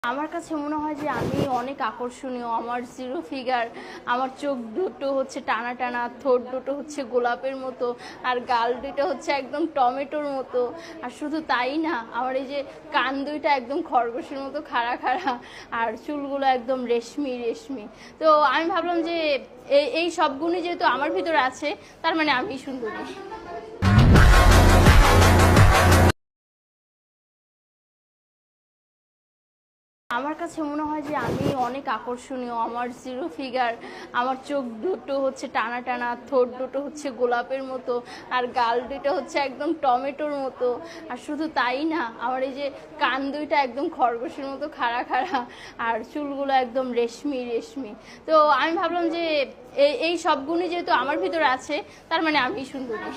আমার কাছে মনে হয় যে আমি অনেক আকর্ষণীয়। আমার জিরো ফিগার, আমার চোখ দুটো হচ্ছে টানা টানা, ঠোঁট দুটো হচ্ছে গোলাপের মতো, আর গাল দুটো হচ্ছে একদম টমেটোর মতো। আর শুধু তাই না, আমার এই যে কান দুইটা একদম খরগোশের মতো খাড়া খাড়া, আর চুলগুলো একদম রেশমি রেশমি। তো আমি ভাবলাম যে এই সব গুণই যেহেতু আমার ভিতরে আছে, তার মানে আমি সুন্দরী। আমার কাছে মনে হয় যে আমি অনেক আকর্ষণীয়। আমার জিরো ফিগার, আমার চোখ দুটো হচ্ছে টানা টানা, ঠোঁট দুটো হচ্ছে গোলাপের মতো, আর গাল দুটো হচ্ছে একদম টমেটোর মতো। আর শুধু তাই না, আমার এই যে কান দুইটা একদম খরগোশের মতো খাড়া খাড়া, আর চুলগুলো একদম রেশমি রেশমি। তো আমি ভাবলাম যে এই সব গুণই যেহেতু আমার ভিতরে আছে, তার মানে আমি সুন্দরী।